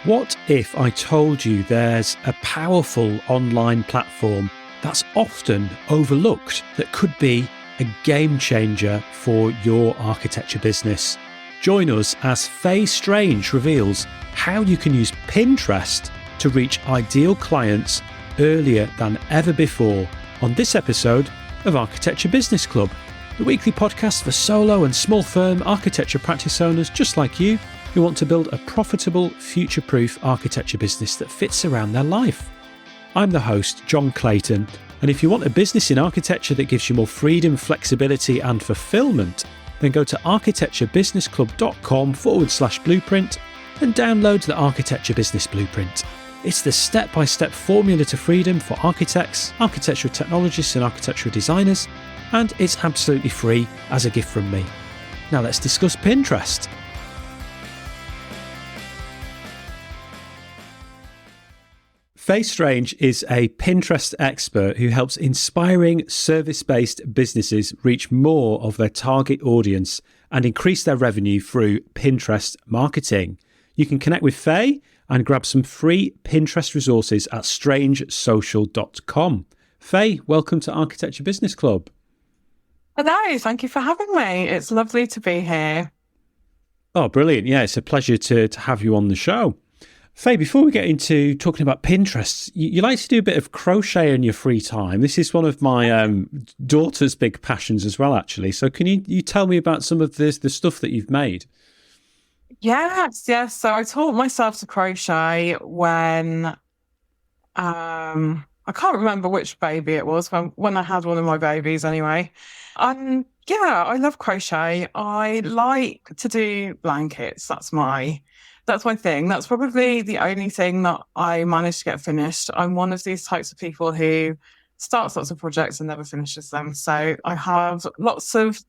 What if I told you there's a powerful online platform that's often overlooked that could be a game changer for your architecture business? Join us as Faye Strange reveals how you can use Pinterest to reach ideal clients earlier than ever before on this episode of Architecture Business Club, the weekly podcast for solo and small firm architecture practice owners just like you who want to build a profitable, future-proof architecture business that fits around their life. I'm the host, John Clayton, and if you want a business in architecture that gives you more freedom, flexibility and fulfillment, then go to architecturebusinessclub.com/blueprint and download the Architecture Business Blueprint. It's the step-by-step formula to freedom for architects, architectural technologists and architectural designers, and it's absolutely free as a gift from me. Now let's discuss Pinterest. Faye Strange is a Pinterest expert who helps inspiring service-based businesses reach more of their target audience and increase their revenue through Pinterest marketing. You can connect with Faye and grab some free Pinterest resources at strangesocial.com. Faye, welcome to Architecture Business Club. Hello, thank you for having me. It's lovely to be here. Oh, brilliant. Yeah, it's a pleasure to have you on the show. Faye, before we get into talking about Pinterest, you like to do a bit of crochet in your free time. This is one of my daughter's big passions as well, actually. So can you tell me about some of the stuff that you've made? Yes. So I taught myself to crochet when, I can't remember which baby it was, when I had one of my babies anyway. Yeah, I love crochet. I like to do blankets. That's my thing. That's probably the only thing that I managed to get finished. I'm one of these types of people who starts lots of projects and never finishes them. So I have lots of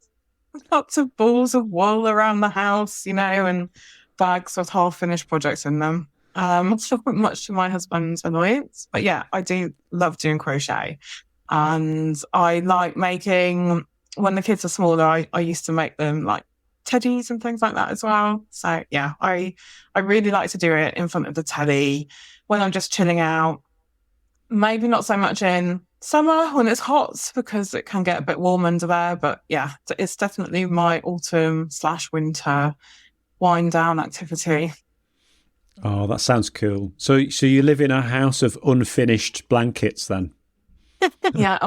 balls of wool around the house, and bags with half-finished projects in them. Much to my husband's annoyance. But yeah, I do love doing crochet. And I like making, when the kids are smaller, I used to make them like teddies and things like that as well. So yeah, I really like to do it in front of the telly when I'm just chilling out. Maybe not so much in summer when it's hot because it can get a bit warm under there. But yeah, it's definitely my autumn/winter wind down activity. Oh, that sounds cool. So you live in a house of unfinished blankets then? Yeah,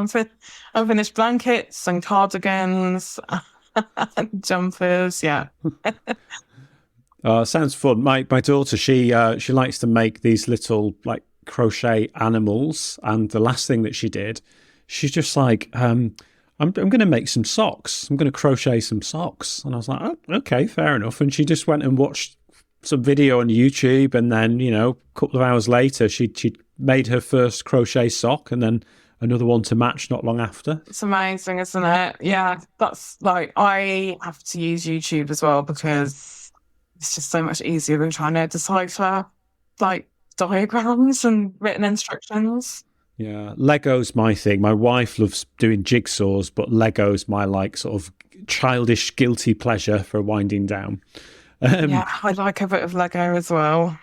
unfinished blankets and cardigans. Jumpers, yeah. Sounds fun. My daughter, she likes to make these little like crochet animals, and the last thing that she did, she's just like, I'm going to make some socks. I'm going to crochet some socks, and I was like, oh, okay, fair enough. And she just went and watched some video on YouTube, and then a couple of hours later, she made her first crochet sock, and then another one to match not long after. It's amazing, isn't it? Yeah, that's like, I have to use YouTube as well because it's just so much easier than trying to decipher like diagrams and written instructions. Yeah, Lego's my thing. My wife loves doing jigsaws, but Lego's my like sort of childish guilty pleasure for winding down. Yeah, I like a bit of Lego as well.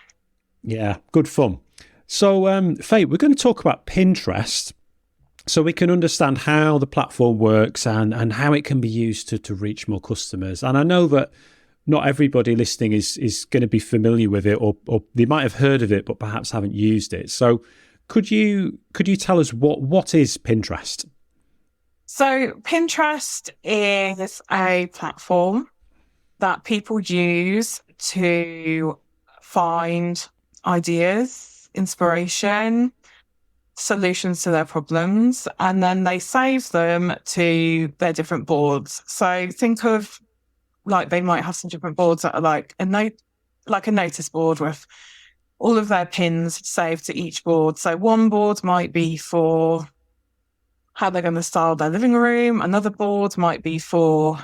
Yeah, good fun. So, Faye, we're going to talk about Pinterest, so we can understand how the platform works and how it can be used to reach more customers. And I know that not everybody listening is going to be familiar with it, or they might have heard of it, but perhaps haven't used it. So could you tell us what is Pinterest? So Pinterest is a platform that people use to find ideas, inspiration, solutions to their problems, and then they save them to their different boards. So think of like they might have some different boards that are like a notice board with all of their pins saved to each board. So one board might be for how they're going to style their living room. Another board might be for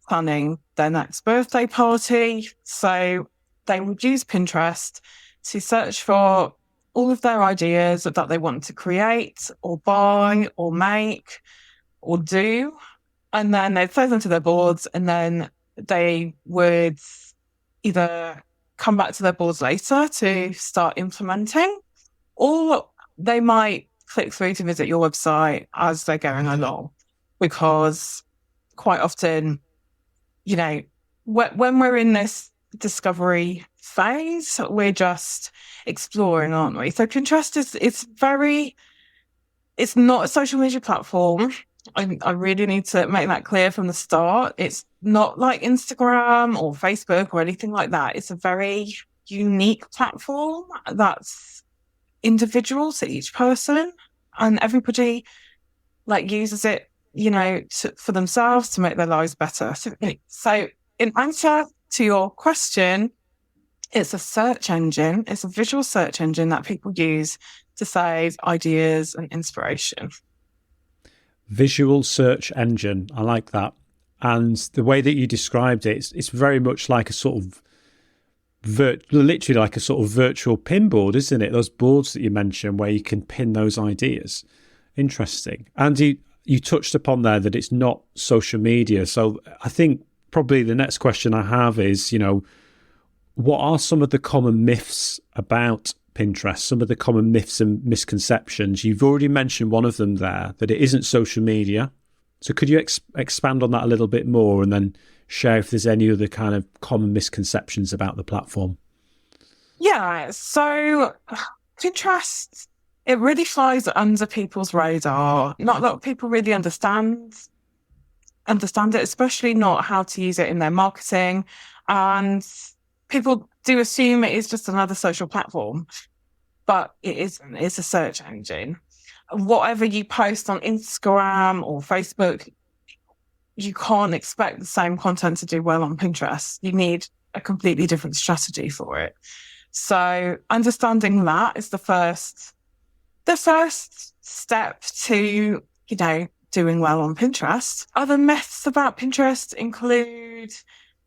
planning their next birthday party. So they would use Pinterest to search for all of their ideas that they want to create or buy or make or do. And then they'd save them to their boards, and then they would either come back to their boards later to start implementing, or they might click through to visit your website as they're going along, because quite often, you know, when we're in this discovery phase, we're just exploring, aren't we? So Pinterest it's not a social media platform. I really need to make that clear from the start. It's not like Instagram or Facebook or anything like that. It's a very unique platform that's individual to each person, and everybody like uses it, you know, for themselves to make their lives better. So in answer to your question, it's a search engine. It's a visual search engine that people use to save ideas and inspiration. Visual search engine. I like that. And the way that you described it, it's very much like a sort of literally like a sort of virtual pin board, isn't it? Those boards that you mentioned where you can pin those ideas. Interesting. And you touched upon there that it's not social media. So I think probably the next question I have is, you know, what are some of the common myths about Pinterest, some of the common myths and misconceptions? You've already mentioned one of them there, that it isn't social media. So could you expand on that a little bit more, and then share if there's any other kind of common misconceptions about the platform? Yeah, so Pinterest, it really flies under people's radar. Not a lot of people really understand it, especially not how to use it in their marketing. And people do assume it is just another social platform, but it isn't. It's a search engine. Whatever you post on Instagram or Facebook, you can't expect the same content to do well on Pinterest. You need a completely different strategy for it. So understanding that is the first step to, you know, doing well on Pinterest. Other myths about Pinterest include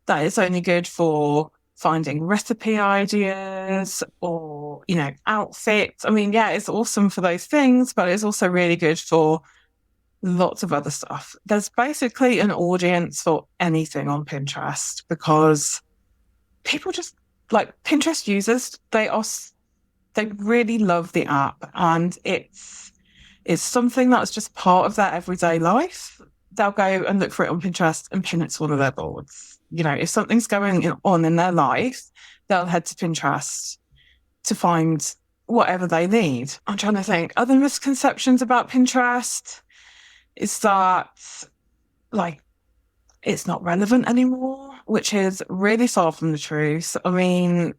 that it's only good for finding recipe ideas or, you know, outfits. I mean, yeah, it's awesome for those things, but it's also really good for lots of other stuff. There's basically an audience for anything on Pinterest, because people just like Pinterest users. They really love the app, and it's something that's just part of their everyday life. They'll go and look for it on Pinterest and pin it to one of their boards. You know, if something's going on in their life, they'll head to Pinterest to find whatever they need. I'm trying to think. Other misconceptions about Pinterest is that, like, it's not relevant anymore, which is really far from the truth. I mean,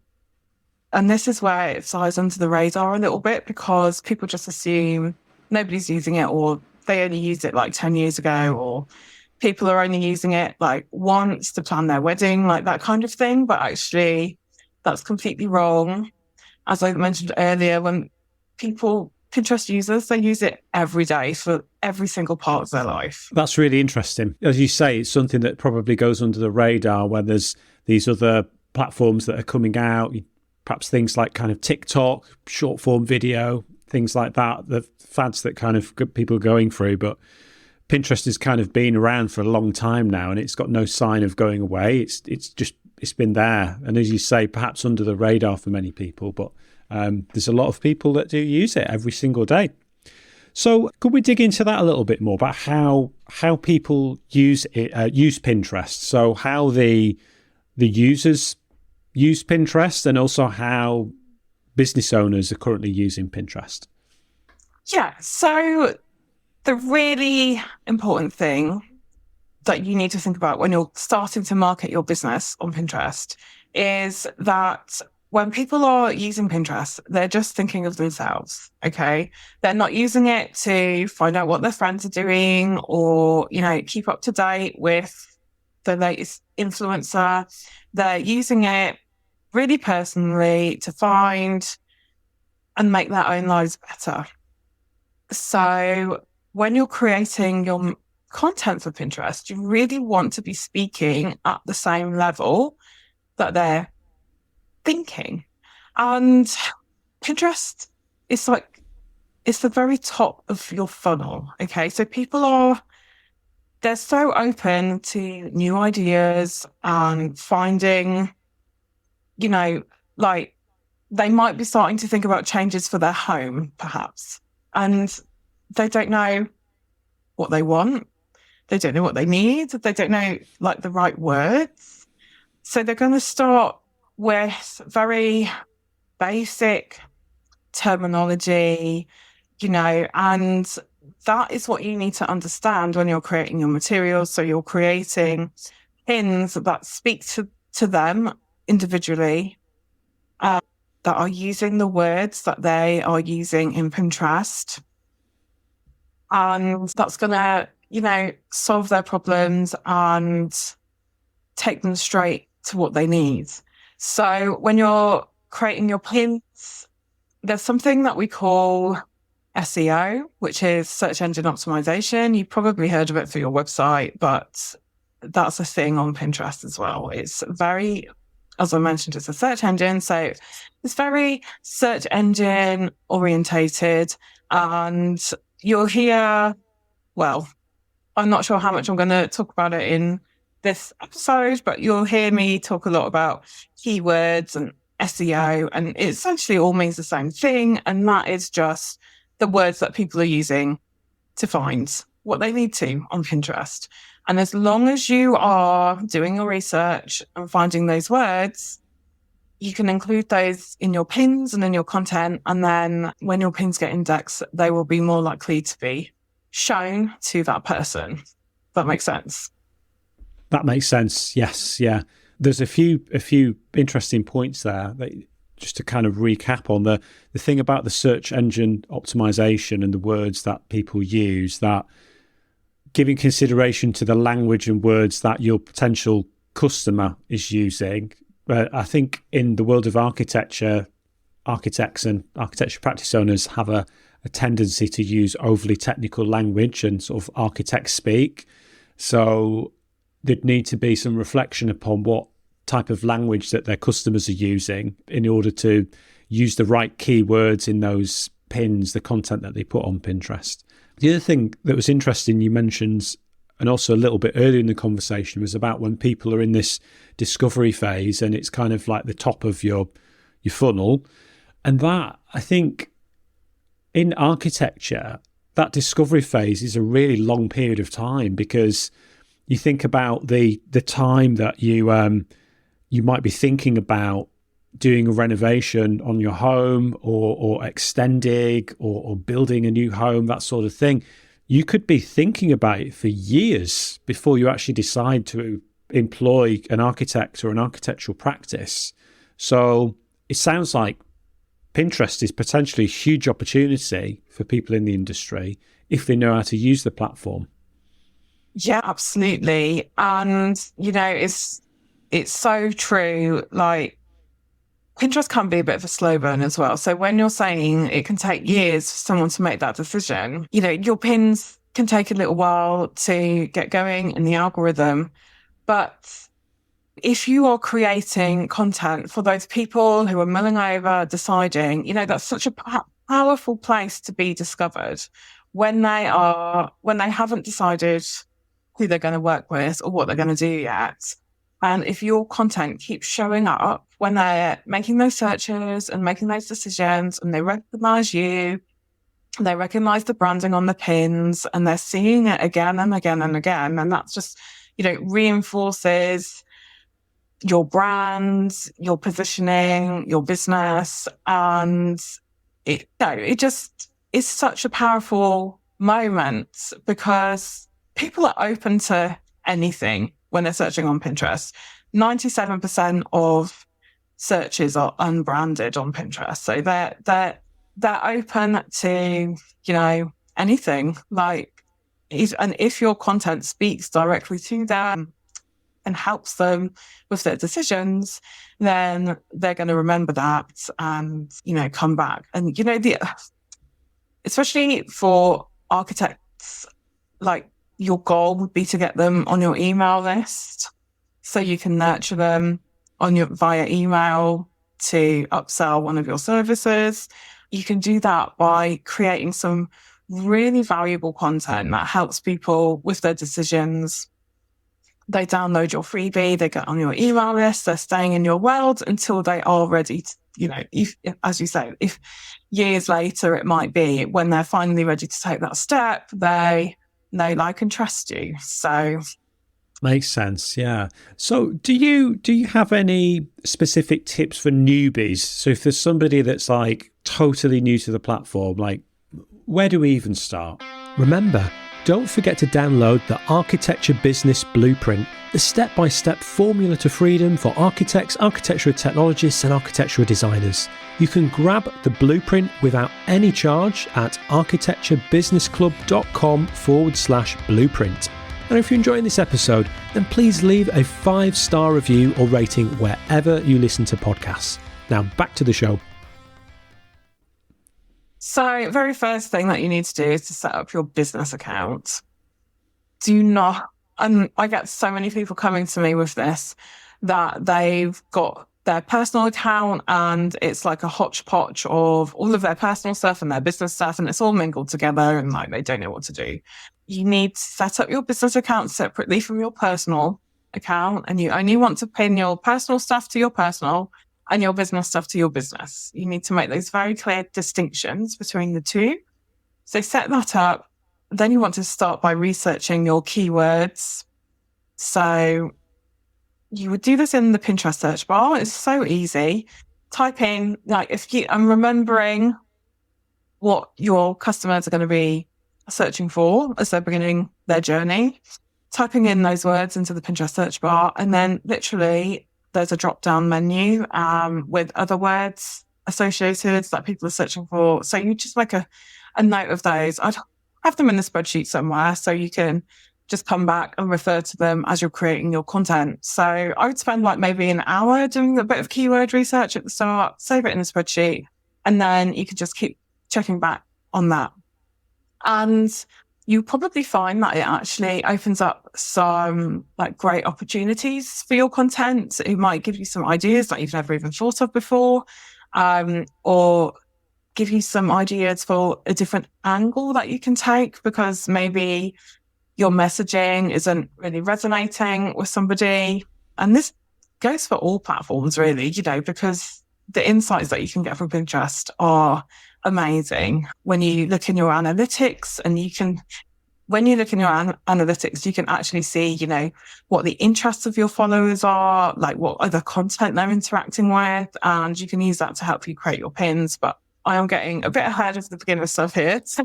and this is where it flies under the radar a little bit, because people just assume nobody's using it, or they only used it like 10 years ago, or people are only using it like once to plan their wedding, like that kind of thing. But actually, that's completely wrong. As I mentioned earlier, when Pinterest users, they use it every day for every single part of their life. That's really interesting. As you say, it's something that probably goes under the radar when there's these other platforms that are coming out, perhaps things like kind of TikTok, short form video, things like that, the fads that kind of people are going through. But Pinterest has kind of been around for a long time now, and it's got no sign of going away. It's been there. And as you say, perhaps under the radar for many people, but there's a lot of people that do use it every single day. So could we dig into that a little bit more about how people use Pinterest? So how the users use Pinterest, and also how business owners are currently using Pinterest. Yeah. So the really important thing that you need to think about when you're starting to market your business on Pinterest is that when people are using Pinterest, they're just thinking of themselves, okay? They're not using it to find out what their friends are doing, or, you know, keep up to date with the latest influencer. They're using it really personally to find and make their own lives better. So when you're creating your content for Pinterest, you really want to be speaking at the same level that they're thinking. And Pinterest is like, it's the very top of your funnel. Okay. So they're so open to new ideas and finding like they might be starting to think about changes for their home, perhaps, and they don't know what they want. They don't know what they need. They don't know like the right words. So they're going to start with very basic terminology, and that is what you need to understand when you're creating your materials. So you're creating pins that speak to them individually, that are using the words that they are using in Pinterest. And that's going to, solve their problems and take them straight to what they need. So when you're creating your pins, there's something that we call SEO, which is search engine optimization. You've probably heard of it for your website, but that's a thing on Pinterest as well. It's very, as I mentioned, it's a search engine. So it's very search engine orientated. And you'll hear, well, I'm not sure how much I'm going to talk about it in this episode, but you'll hear me talk a lot about keywords and SEO, and it essentially all means the same thing. And that is just the words that people are using to find what they need to on Pinterest. And as long as you are doing your research and finding those words, you can include those in your pins and in your content. And then when your pins get indexed, they will be more likely to be shown to that person. That makes sense. That makes sense. Yes. Yeah. There's a few interesting points there that, just to kind of recap on the thing about the search engine optimization and the words that people use, that giving consideration to the language and words that your potential customer is using. I think in the world of architecture, architects and architecture practice owners have a tendency to use overly technical language and sort of architect speak. So there'd need to be some reflection upon what type of language that their customers are using in order to use the right keywords in those pins, the content that they put on Pinterest. The other thing that was interesting you mentioned, and also a little bit earlier in the conversation, was about when people are in this discovery phase and it's kind of like the top of your funnel. And that, I think, in architecture, that discovery phase is a really long period of time, because you think about the time that you might be thinking about doing a renovation on your home, or extending or building a new home, that sort of thing. You could be thinking about it for years before you actually decide to employ an architect or an architectural practice. So it sounds like Pinterest is potentially a huge opportunity for people in the industry if they know how to use the platform. Yeah, absolutely. And, it's so true. Like, Pinterest can be a bit of a slow burn as well. So when you're saying it can take years for someone to make that decision, your pins can take a little while to get going in the algorithm. But if you are creating content for those people who are mulling over, deciding, that's such a powerful place to be discovered when they haven't decided who they're going to work with or what they're going to do yet. And if your content keeps showing up when they're making those searches and making those decisions, and they recognize you, they recognize the branding on the pins, and they're seeing it again and again and again, and that's just, reinforces your brand, your positioning, your business. And it just is such a powerful moment, because people are open to anything when they're searching on Pinterest. 97% of searches are unbranded on Pinterest. So they're open to, anything. Like, and if your content speaks directly to them and helps them with their decisions, then they're going to remember that and, come back. And, especially for architects, like, your goal would be to get them on your email list so you can nurture them via email to upsell one of your services. You can do that by creating some really valuable content that helps people with their decisions, They download your freebie, they get on your email list, they're staying in your world until they are ready to, if, as you say, if years later it might be, when they're finally ready to take that step, they know, like, and trust you. So makes sense. Yeah. So do you have any specific tips for newbies? So if there's somebody that's like totally new to the platform, like, where do we even start? Remember, don't forget to download the Architecture Business Blueprint, the step-by-step formula to freedom for architects, architectural technologists and architectural designers. You can grab the blueprint without any charge at architecturebusinessclub.com/blueprint. And if you're enjoying this episode, then please leave a 5-star review or rating wherever you listen to podcasts. Now back to the show. So, very first thing that you need to do is to set up your business account. Do not, and I get so many people coming to me with this, that they've got their personal account and it's like a hodgepodge of all of their personal stuff and their business stuff, and it's all mingled together and like they don't know what to do. You need to set up your business account separately from your personal account, and you only want to pin your personal stuff to your personal and your business stuff to your business. You need to make those very clear distinctions between the two. So set that up. Then you want to start by researching your keywords. So you would do this in the Pinterest search bar. It's so easy. Type in, like, I'm remembering what your customers are going to be searching for as they're beginning their journey, typing in those words into the Pinterest search bar, and then literally there's a drop-down menu with other words associated that people are searching for. So you just make a note of those. I'd have them in the spreadsheet somewhere so you can just come back and refer to them as you're creating your content. So I would spend like maybe an hour doing a bit of keyword research at the start, save it in the spreadsheet, and then you could just keep checking back on that. And you probably find that it actually opens up some like great opportunities for your content. It might give you some ideas that you've never even thought of before, or give you some ideas for a different angle that you can take, because maybe your messaging isn't really resonating with somebody. And this goes for all platforms really, because the insights that you can get from Pinterest are amazing. When you look in your analytics, and when you look in your analytics, you can actually see, what the interests of your followers are, like what other content they're interacting with, and you can use that to help you create your pins. But I am getting a bit ahead of the beginner stuff here. So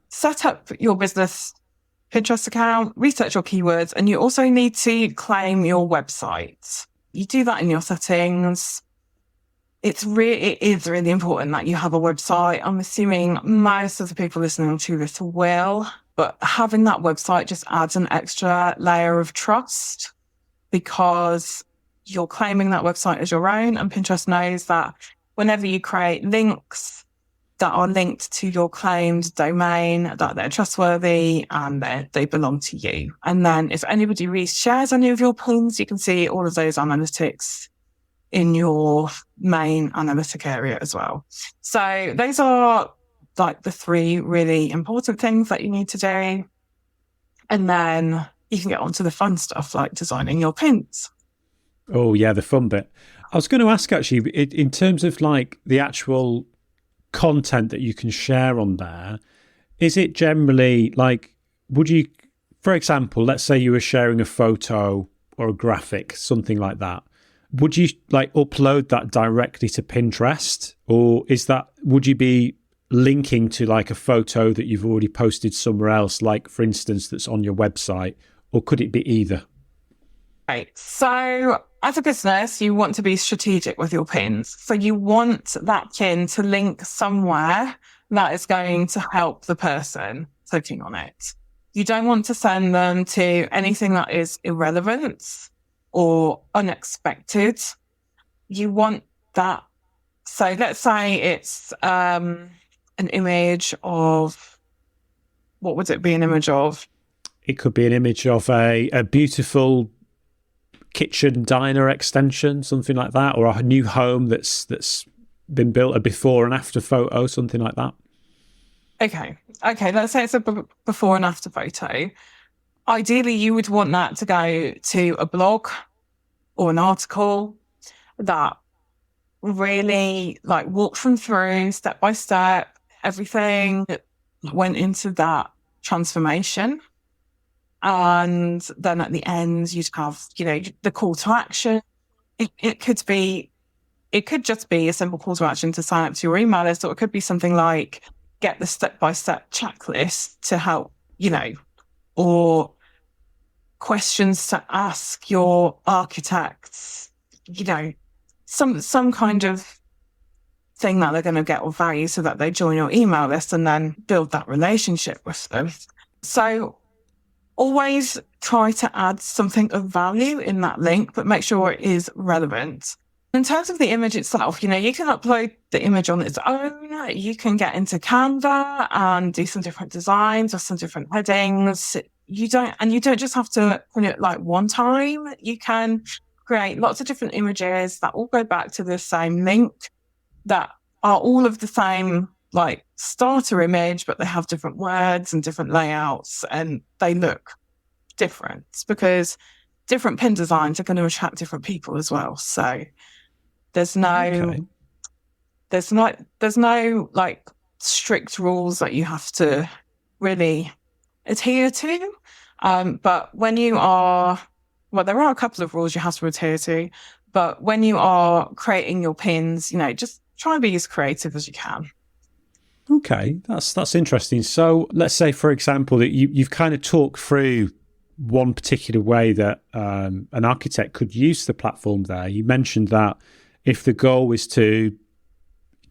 set up your business Pinterest account, research your keywords, and you also need to claim your website. You do that in your settings. It is really important that you have a website. I'm assuming most of the people listening to this will, but having that website just adds an extra layer of trust, because you're claiming that website as your own, and Pinterest knows that whenever you create links that are linked to your claimed domain, that they're trustworthy and they belong to you. And then if anybody reshares any of your pins, you can see all of those analytics in your main analytic area as well. So those are like the 3 really important things that you need to do. And then you can get onto the fun stuff like designing your pins. Oh yeah, the fun bit. I was going to ask actually, in terms of like the actual content that you can share on there, is it generally like, would you, for example, let's say you were sharing a photo or a graphic, something like that, would you like upload that directly to Pinterest, or would you be linking to like a photo that you've already posted somewhere else, like for instance that's on your website, or could it be either? Right. So as a business, you want to be strategic with your pins. So you want that pin to link somewhere that is going to help the person clicking on it. You don't want to send them to anything that is irrelevant or unexpected. You want that. So let's say it's an image of, what would it be an image of? It could be an image of a beautiful kitchen diner extension, something like that, or a new home that's been built, a before and after photo, something like that. Okay, let's say it's a before and after photo. Ideally, you would want that to go to a blog or an article that really like walks them through step by step everything that went into that transformation. And then at the end, you'd have, the call to action. It could just be a simple call to action to sign up to your email list, or it could be something like get the step-by-step checklist to help, or questions to ask your architects, some kind of thing that they're going to get of value so that they join your email list and then build that relationship with them. So always try to add something of value in that link, but make sure it is relevant. In terms of the image itself, you can upload the image on its own. You can get into Canva and do some different designs or some different headings. You don't just have to print it like one time. You can create lots of different images that all go back to the same link, that are all of the same like starter image, but they have different words and different layouts, and they look different because different pin designs are going to attract different people as well. So there's no like strict rules that you have to really adhere to. But when you are, there are a couple of rules you have to adhere to, but when you are creating your pins, just try and be as creative as you can. Okay, that's interesting. So let's say, for example, that you've kind of talked through one particular way that an architect could use the platform there. You mentioned that if the goal is to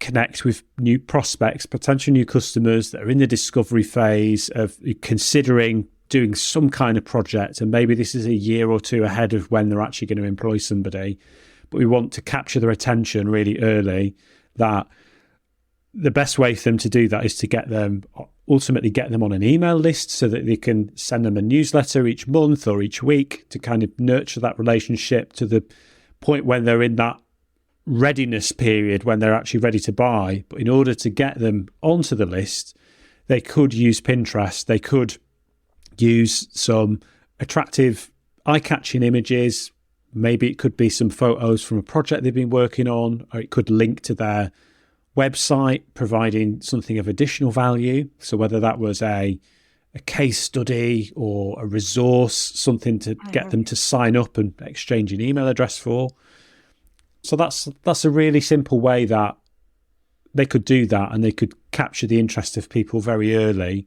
connect with new prospects, potential new customers that are in the discovery phase of considering doing some kind of project, and maybe this is a year or two ahead of when they're actually going to employ somebody, but we want to capture their attention really early, that the best way for them to do that is to ultimately get them on an email list so that they can send them a newsletter each month or each week to kind of nurture that relationship to the point when they're in that readiness period when they're actually ready to buy. But in order to get them onto the list, they could use Pinterest. They could use some attractive, eye-catching images. Maybe it could be some photos from a project they've been working on, or it could link to their website, providing something of additional value. So whether that was a case study or a resource, something to get them to sign up and exchange an email address for. So that's a really simple way that they could do that, and they could capture the interest of people very early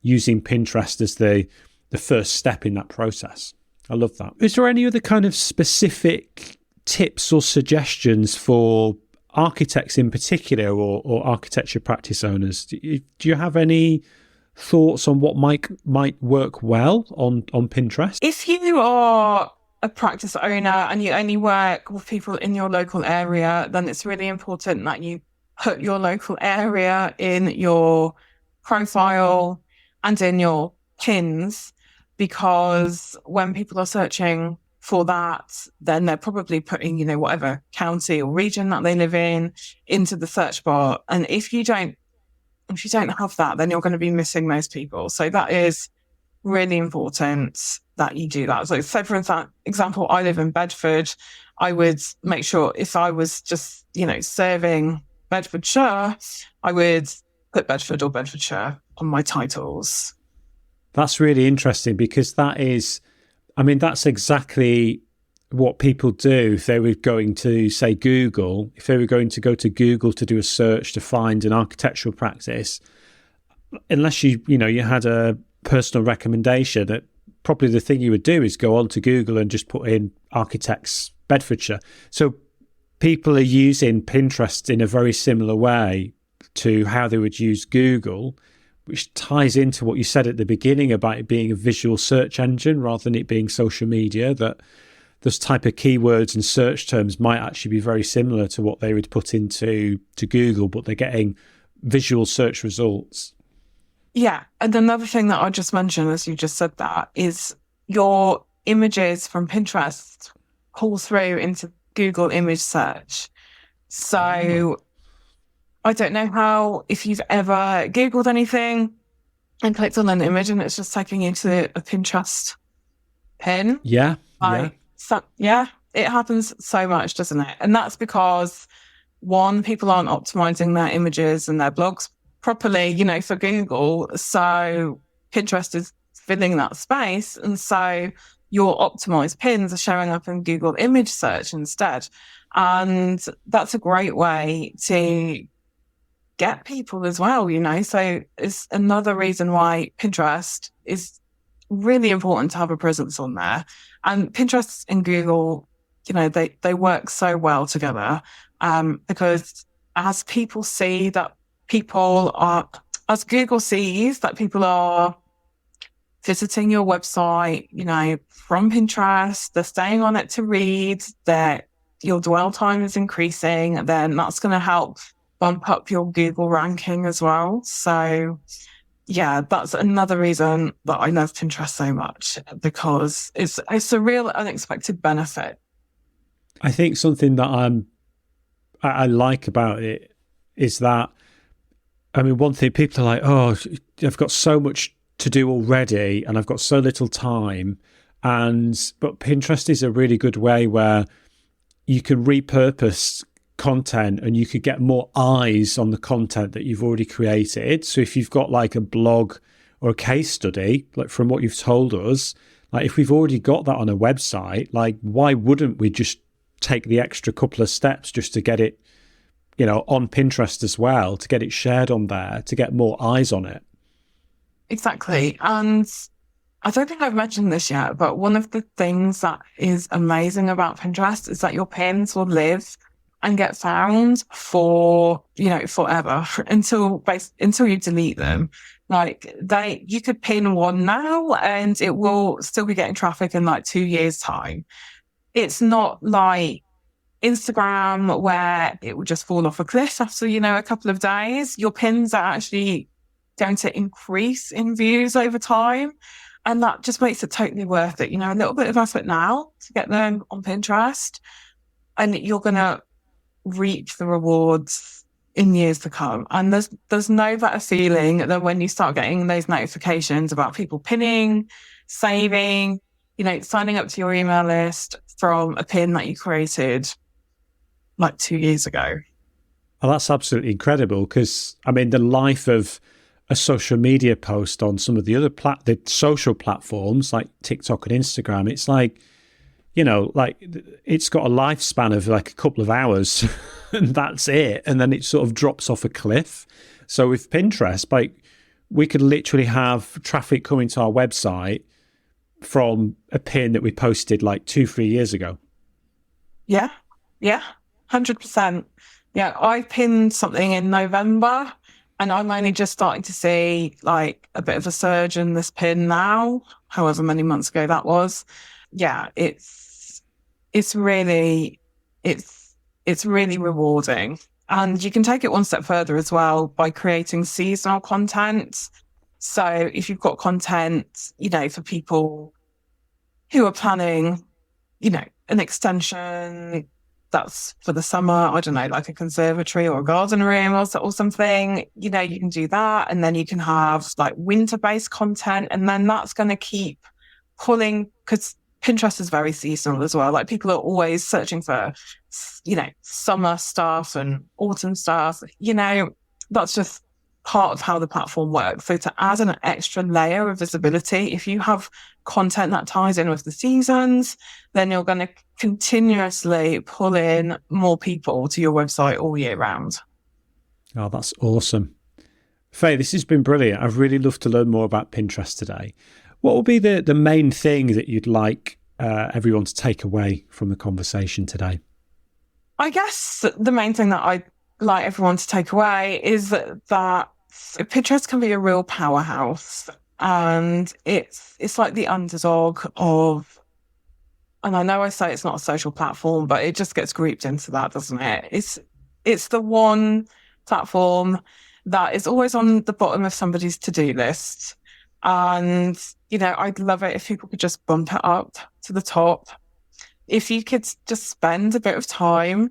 using Pinterest as the first step in that process. I love that. Is there any other kind of specific tips or suggestions for architects in particular, or architecture practice owners? Do you have any thoughts on what might work well on Pinterest? If you are a practice owner and you only work with people in your local area, then it's really important that you put your local area in your profile and in your pins, because when people are searching for that, then they're probably putting, whatever county or region that they live in into the search bar. And if you don't have that, then you're going to be missing those people. So that is really important that you do that. So say, for example, I live in Bedford. I would make sure if I was just, serving Bedfordshire, I would put Bedford or Bedfordshire on my titles. That's really interesting, because that's exactly what people do if they were going to, say, Google. If they were going to go to Google to do a search to find an architectural practice, unless you had a personal recommendation, that probably the thing you would do is go on to Google and just put in architects Bedfordshire. So people are using Pinterest in a very similar way to how they would use Google, which ties into what you said at the beginning about it being a visual search engine rather than it being social media, that those type of keywords and search terms might actually be very similar to what they would put into Google, but they're getting visual search results. Yeah. And another thing that I just mentioned, as you just said that, is your images from Pinterest pull through into Google image search. So I don't know if you've ever Googled anything and clicked on an image and it's just taking you to a Pinterest pin. Yeah. Yeah. Like, so, yeah, it happens so much, doesn't it? And that's because, one, people aren't optimizing their images and their blogs properly, for Google. So Pinterest is filling that space. And so your optimized pins are showing up in Google image search instead. And that's a great way to get people as well, So it's another reason why Pinterest is really important to have a presence on there. And Pinterest and Google, they work so well together, because as people see that as Google sees that people are visiting your website, from Pinterest, they're staying on it to read, that your dwell time is increasing, then that's going to help bump up your Google ranking as well. So yeah, that's another reason that I love Pinterest so much, because it's a real unexpected benefit. I think something that I like about it is that, one thing, people are like, oh, I've got so much to do already and I've got so little time. But Pinterest is a really good way where you can repurpose content and you could get more eyes on the content that you've already created. So if you've got like a blog or a case study, like from what you've told us, like if we've already got that on a website, like why wouldn't we just take the extra couple of steps just to get it, on Pinterest as well, to get it shared on there, to get more eyes on it? Exactly. And I don't think I've mentioned this yet, but one of the things that is amazing about Pinterest is that your pins will live and get found for, forever until you delete them. Like you could pin one now and it will still be getting traffic in like 2 years' time. It's not like Instagram where it will just fall off a cliff after, a couple of days. Your pins are actually going to increase in views over time. And that just makes it totally worth it. A little bit of effort now to get them on Pinterest, and you're going to reap the rewards in years to come. And there's no better feeling than when you start getting those notifications about people pinning, saving, signing up to your email list from a pin that you created like 2 years ago. Oh, that's absolutely incredible, because the life of a social media post on some of the other the social platforms like TikTok and Instagram, it's like, it's got a lifespan of like a couple of hours and that's it. And then it sort of drops off a cliff. So with Pinterest, we could literally have traffic coming to our website from a pin that we posted like 2-3 years ago. Yeah. 100%. Yeah. I pinned something in November and I'm only just starting to see like a bit of a surge in this pin now, however many months ago that was. Yeah. It's really rewarding. And you can take it one step further as well by creating seasonal content. So if you've got content, for people who are planning, an extension that's for the summer, I don't know, like a conservatory or a garden room or something, you can do that. And then you can have like winter-based content. And then that's going to keep pulling, because Pinterest is very seasonal as well. Like people are always searching for, summer stuff and autumn stuff. That's just part of how the platform works. So to add an extra layer of visibility, if you have content that ties in with the seasons, then you're going to continuously pull in more people to your website all year round. Oh, that's awesome. Faye, this has been brilliant. I've really loved to learn more about Pinterest today. What would be the main thing that you'd like everyone to take away from the conversation today? I guess the main thing that I'd like everyone to take away is that Pinterest can be a real powerhouse, and it's like the underdog of, and I know I say it's not a social platform, but it just gets grouped into that, doesn't it? It's the one platform that is always on the bottom of somebody's to-do list. And, I'd love it if people could just bump it up to the top. If you could just spend a bit of time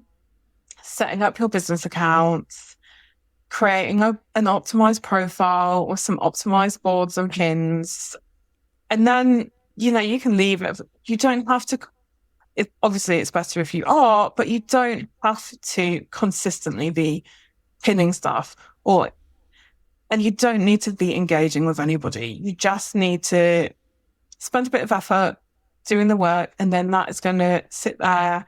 setting up your business accounts, creating an optimized profile with some optimized boards and pins. And then, you can leave it. You don't have to, obviously it's better if you are, but you don't have to consistently be pinning stuff and you don't need to be engaging with anybody. You just need to spend a bit of effort doing the work, and then that is going to sit there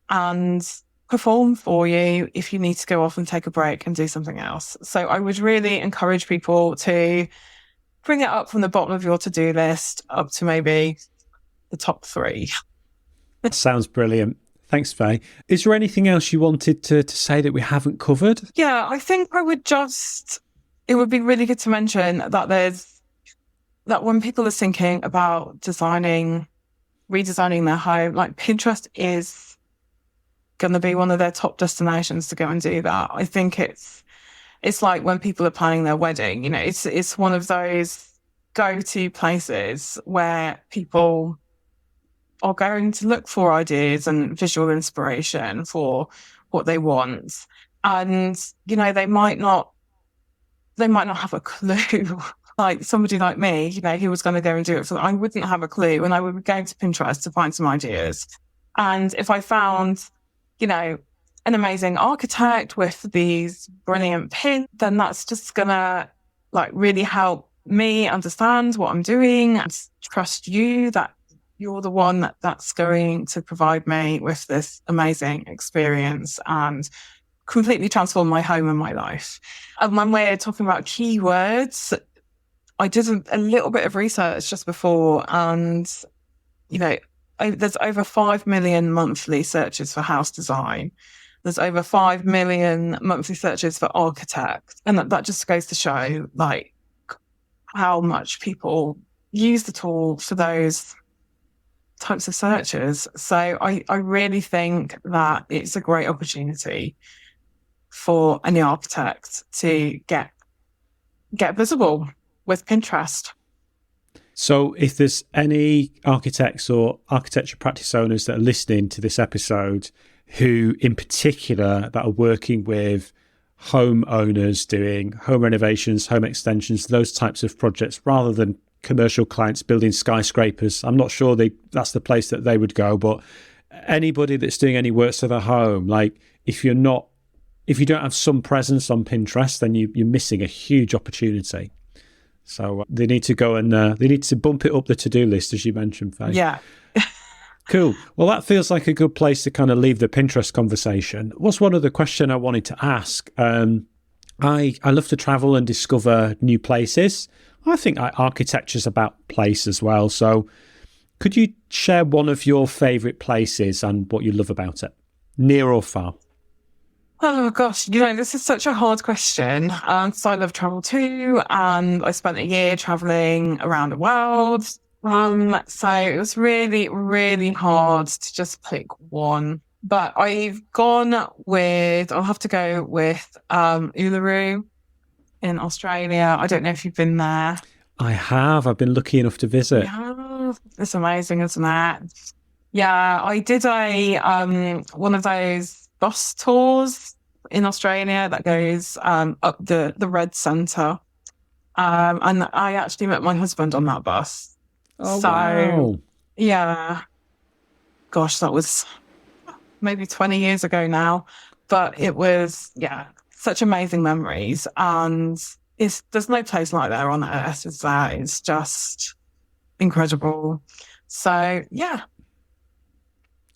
and perform for you if you need to go off and take a break and do something else. So I would really encourage people to bring it up from the bottom of your to-do list up to maybe the top 3. Sounds brilliant. Thanks, Faye. Is there anything else you wanted to say that we haven't covered? Yeah, I think it would be really good to mention that when people are thinking about redesigning their home, like Pinterest is going to be one of their top destinations to go and do that. I think it's like when people are planning their wedding, it's one of those go-to places where people are going to look for ideas and visual inspiration for what they want. And, they might not have a clue. Like somebody like me, who was going to go and do it I wouldn't have a clue, and I would be going to Pinterest to find some ideas. And if I found, an amazing architect with these brilliant pins, then that's just gonna really help me understand what I'm doing and trust you that you're the one that's going to provide me with this amazing experience and completely transform my home and my life. And when we're talking about keywords, I did a little bit of research just before, and, there's over 5 million monthly searches for house design. There's over 5 million monthly searches for architect. And that just goes to show how much people use the tool for those types of searches. So I really think that it's a great opportunity for any architect to get visible with Pinterest. So if there's any architects or architecture practice owners that are listening to this episode who in particular that are working with home owners doing home renovations, home extensions, those types of projects, rather than commercial clients building skyscrapers, I'm not sure that's the place that they would go, but anybody that's doing any works to their home, if you don't have some presence on Pinterest, then you're missing a huge opportunity. So they need to go and they need to bump it up the to-do list, as you mentioned, Faye. Yeah. Cool. Well, that feels like a good place to kind of leave the Pinterest conversation. What's one other question I wanted to ask? I love to travel and discover new places. I think architecture's about place as well. So could you share one of your favourite places and what you love about it, near or far? Oh gosh, this is such a hard question. So I love travel too, and I spent a year traveling around the world. So it was really, really hard to just pick one. But I'll have to go with Uluru in Australia. I don't know if you've been there. I have. I've been lucky enough to visit. Yeah, it's amazing, isn't it? Yeah, I did one of those bus tours in Australia that goes up the Red Centre. And I actually met my husband on that bus. Oh, wow. Yeah. Gosh, that was maybe 20 years ago now. But it was, such amazing memories. And there's no place like that on earth, is there? It's just incredible. So, yeah.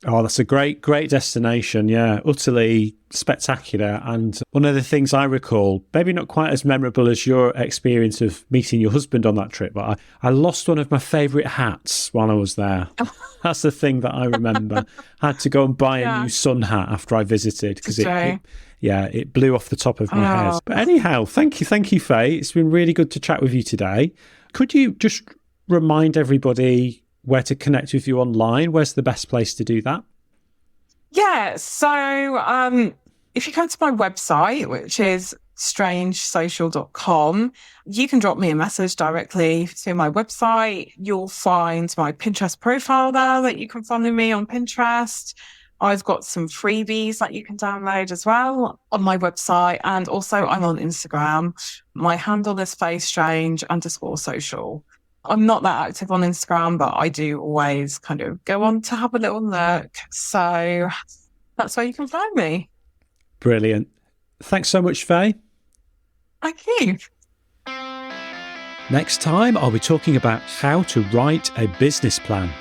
Oh, that's a great destination. Yeah, utterly spectacular. And one of the things I recall, maybe not quite as memorable as your experience of meeting your husband on that trip, but I lost one of my favourite hats while I was there. That's the thing that I remember. I had to go and buy a new sun hat after I visited because it blew off the top of my head. But anyhow, thank you, Faye. It's been really good to chat with you today. Could you just remind everybody where to connect with you online? Where's the best place to do that? Yeah, so if you go to my website, which is strangesocial.com, you can drop me a message directly to my website. You'll find my Pinterest profile there that you can follow me on Pinterest. I've got some freebies that you can download as well on my website. And also I'm on Instagram. My handle is faystrange_social. I'm not that active on Instagram, but I do always kind of go on to have a little look. So that's where you can find me. Brilliant. Thanks so much, Faye. Thank you. Next time, I'll be talking about how to write a business plan.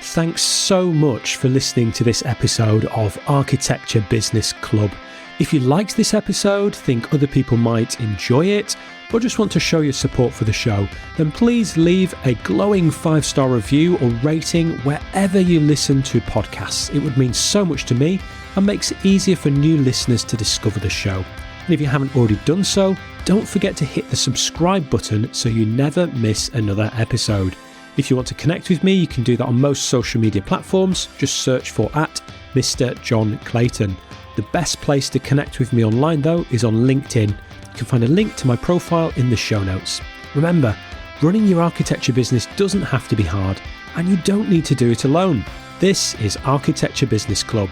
Thanks so much for listening to this episode of Architecture Business Club. If you liked this episode, think other people might enjoy it, or just want to show your support for the show, then please leave a glowing 5-star review or rating wherever you listen to podcasts. It would mean so much to me and makes it easier for new listeners to discover the show. And if you haven't already done so, don't forget to hit the subscribe button so you never miss another episode. If you want to connect with me, you can do that on most social media platforms. Just search for @Mr. John Clayton. The best place to connect with me online, though, is on LinkedIn. You can find a link to my profile in the show notes. Remember, running your architecture business doesn't have to be hard, and you don't need to do it alone. This is Architecture Business Club.